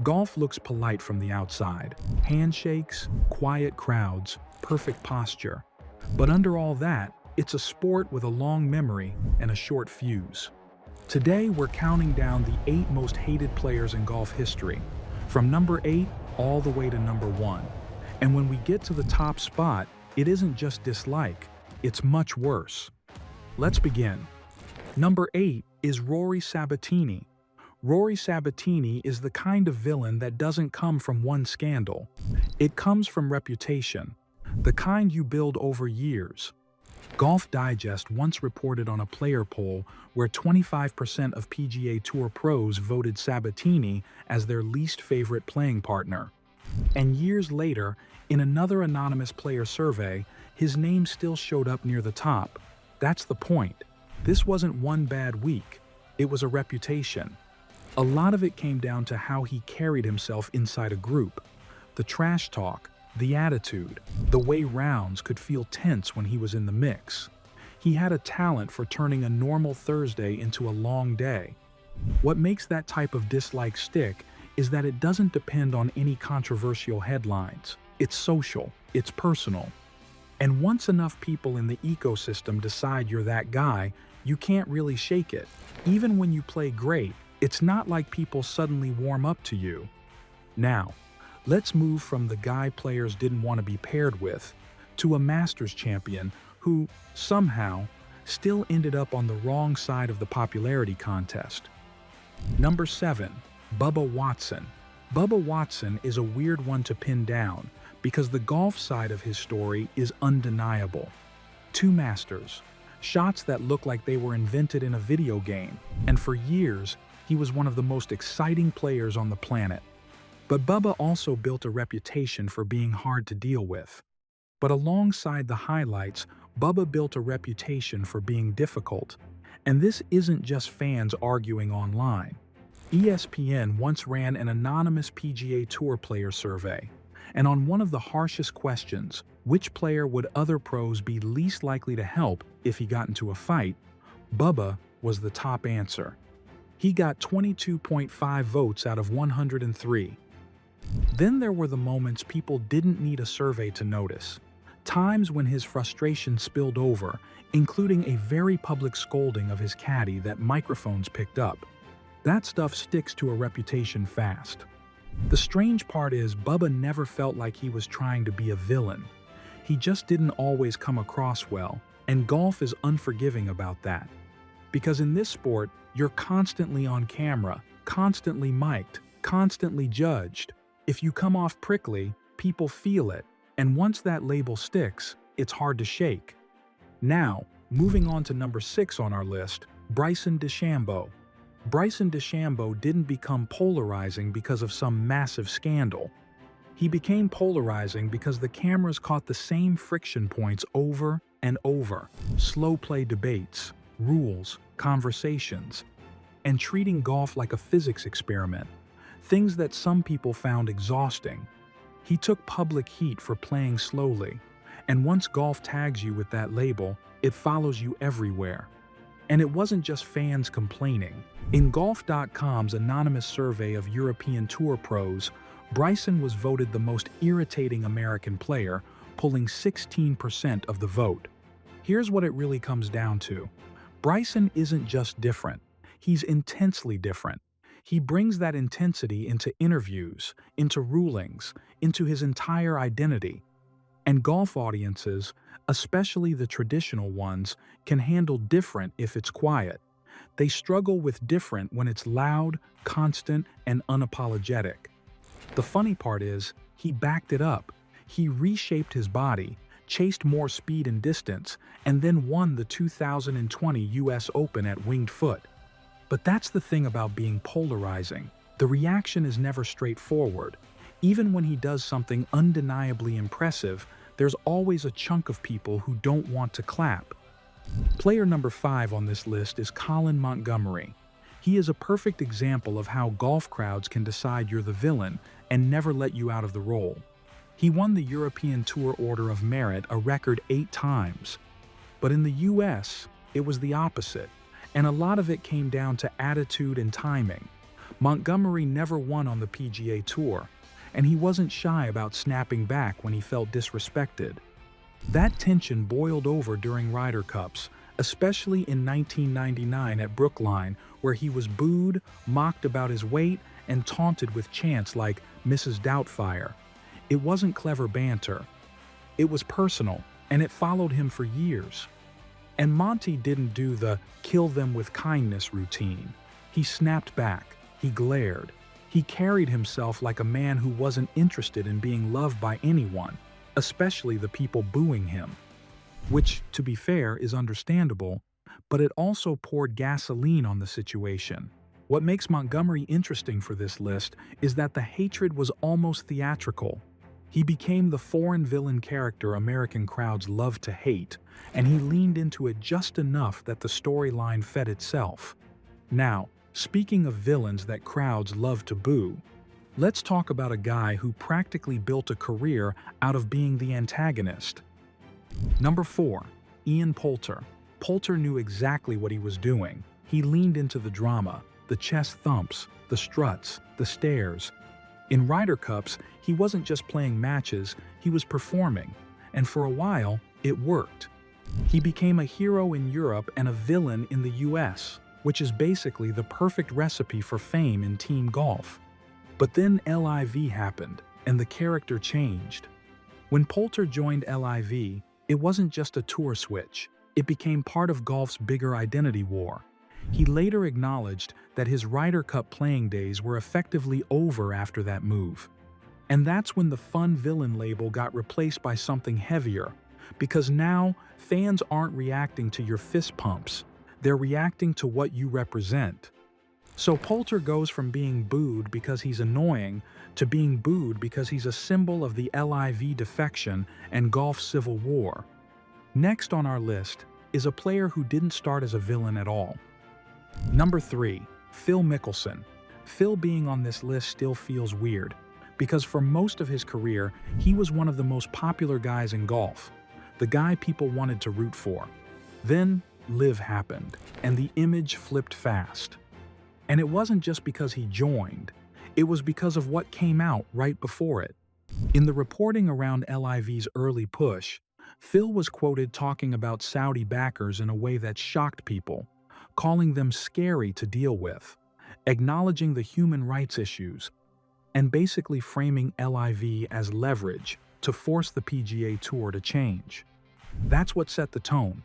Golf looks polite from the outside. Handshakes, quiet crowds, perfect posture. But under all that, it's a sport with a long memory and a short fuse. Today, we're counting down the 8 most hated players in golf history, from number 8 all the way to number 1. And when we get to the top spot, it isn't just dislike, it's much worse. Let's begin. Number 8 is Rory Sabatini. Rory Sabatini is the kind of villain that doesn't come from one scandal. It comes from reputation, the kind you build over years. Golf Digest once reported on a player poll where 25% of PGA Tour pros voted Sabatini as their least favorite playing partner. And years later, in another anonymous player survey, his name still showed up near the top. That's the point. This wasn't one bad week. It was a reputation. A lot of it came down to how he carried himself inside a group. The trash talk, the attitude, the way rounds could feel tense when he was in the mix. He had a talent for turning a normal Thursday into a long day. What makes that type of dislike stick is that it doesn't depend on any controversial headlines. It's social, it's personal. And once enough people in the ecosystem decide you're that guy, you can't really shake it. Even when you play great, it's not like people suddenly warm up to you. Now, let's move from the guy players didn't want to be paired with to a Masters champion who, somehow, still ended up on the wrong side of the popularity contest. Number 7. Bubba Watson. Bubba Watson is a weird one to pin down because the golf side of his story is undeniable. 2 Masters, shots that look like they were invented in a video game, and for years, he was one of the most exciting players on the planet. But Bubba also built a reputation for being hard to deal with. But alongside the highlights, Bubba built a reputation for being difficult. And this isn't just fans arguing online. ESPN once ran an anonymous PGA Tour player survey. And on one of the harshest questions, which player would other pros be least likely to help if he got into a fight, Bubba was the top answer. He got 22.5 votes out of 103. Then there were the moments people didn't need a survey to notice. Times when his frustration spilled over, including a very public scolding of his caddy that microphones picked up. That stuff sticks to a reputation fast. The strange part is Bubba never felt like he was trying to be a villain. He just didn't always come across well, and golf is unforgiving about that. Because in this sport, you're constantly on camera, constantly mic'd, constantly judged. If you come off prickly, people feel it, and once that label sticks, it's hard to shake. Now, moving on to number 6 on our list, Bryson DeChambeau. Bryson DeChambeau didn't become polarizing because of some massive scandal. He became polarizing because the cameras caught the same friction points over and over. Slow play debates, rules, conversations, and treating golf like a physics experiment, things that some people found exhausting. He took public heat for playing slowly, and once golf tags you with that label, it follows you everywhere. And it wasn't just fans complaining. In Golf.com's anonymous survey of European Tour pros, Bryson was voted the most irritating American player, pulling 16% of the vote. Here's what it really comes down to. Bryson isn't just different, he's intensely different. He brings that intensity into interviews, into rulings, into his entire identity. And golf audiences, especially the traditional ones, can handle different if it's quiet. They struggle with different when it's loud, constant, and unapologetic. The funny part is, he backed it up. He reshaped his body, chased more speed and distance, and then won the 2020 US Open at Winged Foot. But that's the thing about being polarizing. The reaction is never straightforward. Even when he does something undeniably impressive, there's always a chunk of people who don't want to clap. Player number 5 on this list is Colin Montgomerie. He is a perfect example of how golf crowds can decide you're the villain and never let you out of the role. He won the European Tour Order of Merit a record 8 times. But in the US, it was the opposite, and a lot of it came down to attitude and timing. Montgomery never won on the PGA Tour, and he wasn't shy about snapping back when he felt disrespected. That tension boiled over during Ryder Cups, especially in 1999 at Brookline, where he was booed, mocked about his weight, and taunted with chants like Mrs. Doubtfire. It wasn't clever banter. It was personal, and it followed him for years. And Monty didn't do the kill them with kindness routine. He snapped back. He glared. He carried himself like a man who wasn't interested in being loved by anyone, especially the people booing him. Which, to be fair, is understandable, but it also poured gasoline on the situation. What makes Montgomery interesting for this list is that the hatred was almost theatrical. He became the foreign villain character American crowds love to hate, and he leaned into it just enough that the storyline fed itself. Now, speaking of villains that crowds love to boo, let's talk about a guy who practically built a career out of being the antagonist. Number 4. Ian Poulter. Poulter knew exactly what he was doing. He leaned into the drama, the chest thumps, the struts, the stares. In Ryder Cups, he wasn't just playing matches, he was performing, and for a while, it worked. He became a hero in Europe and a villain in the US, which is basically the perfect recipe for fame in team golf. But then LIV happened, and the character changed. When Poulter joined LIV, it wasn't just a tour switch, it became part of golf's bigger identity war. He later acknowledged that his Ryder Cup playing days were effectively over after that move. And that's when the fun villain label got replaced by something heavier, because now fans aren't reacting to your fist pumps, they're reacting to what you represent. So Poulter goes from being booed because he's annoying to being booed because he's a symbol of the LIV defection and golf civil war. Next on our list is a player who didn't start as a villain at all. Number 3. Phil Mickelson. Phil being on this list still feels weird, because for most of his career, he was one of the most popular guys in golf, the guy people wanted to root for. Then, LIV happened, and the image flipped fast. And it wasn't just because he joined, it was because of what came out right before it. In the reporting around LIV's early push, Phil was quoted talking about Saudi backers in a way that shocked people, calling them scary to deal with, acknowledging the human rights issues, and basically framing LIV as leverage to force the PGA Tour to change. That's what set the tone.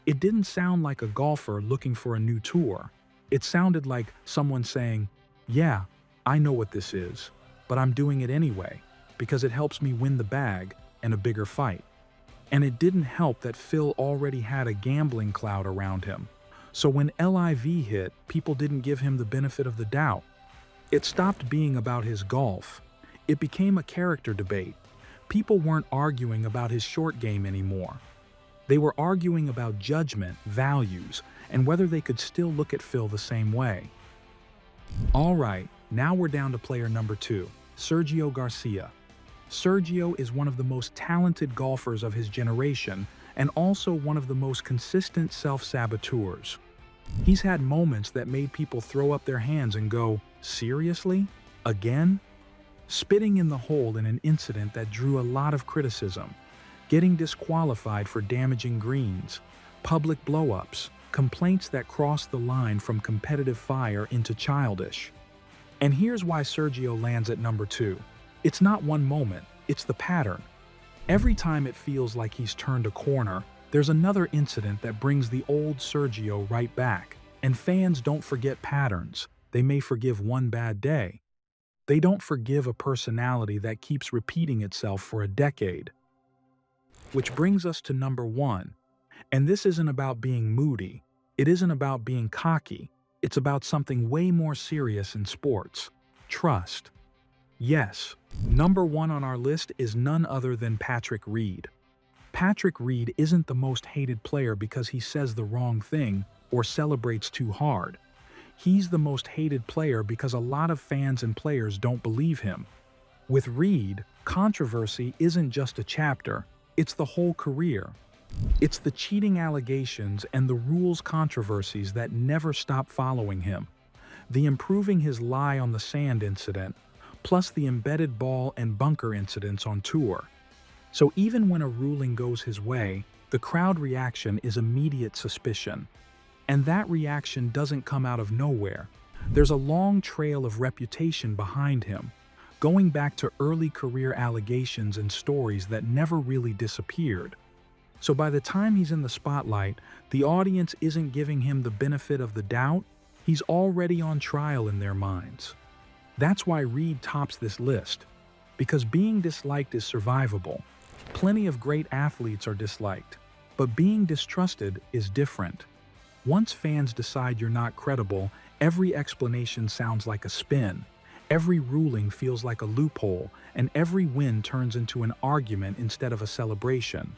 It didn't sound like a golfer looking for a new tour. It sounded like someone saying, "Yeah, I know what this is, but I'm doing it anyway, because it helps me win the bag and a bigger fight." And it didn't help that Phil already had a gambling cloud around him. So when LIV hit, people didn't give him the benefit of the doubt. It stopped being about his golf. It became a character debate. People weren't arguing about his short game anymore. They were arguing about judgment, values, and whether they could still look at Phil the same way. All right, now we're down to player number 2, Sergio Garcia. Sergio is one of the most talented golfers of his generation and also one of the most consistent self-saboteurs. He's had moments that made people throw up their hands and go, "Seriously? Again?" Spitting in the hole in an incident that drew a lot of criticism, getting disqualified for damaging greens, public blow-ups, complaints that crossed the line from competitive fire into childish. And here's why Sergio lands at number 2. It's not one moment, it's the pattern. Every time it feels like he's turned a corner, there's another incident that brings the old Sergio right back. And fans don't forget patterns. They may forgive one bad day. They don't forgive a personality that keeps repeating itself for a decade. Which brings us to number 1. And this isn't about being moody. It isn't about being cocky. It's about something way more serious in sports. Trust. Yes, number 1 on our list is none other than Patrick Reed. Patrick Reed isn't the most hated player because he says the wrong thing or celebrates too hard. He's the most hated player because a lot of fans and players don't believe him. With Reed, controversy isn't just a chapter, it's the whole career. It's the cheating allegations and the rules controversies that never stop following him. the improving his lie on the sand incident, plus the embedded ball and bunker incidents on tour. So even when a ruling goes his way, the crowd reaction is immediate suspicion. And that reaction doesn't come out of nowhere. There's a long trail of reputation behind him, going back to early career allegations and stories that never really disappeared. So by the time he's in the spotlight, the audience isn't giving him the benefit of the doubt, he's already on trial in their minds. That's why Reed tops this list, because being disliked is survivable. Plenty of great athletes are disliked, but being distrusted is different. Once fans decide you're not credible, every explanation sounds like a spin. Every ruling feels like a loophole, and every win turns into an argument instead of a celebration.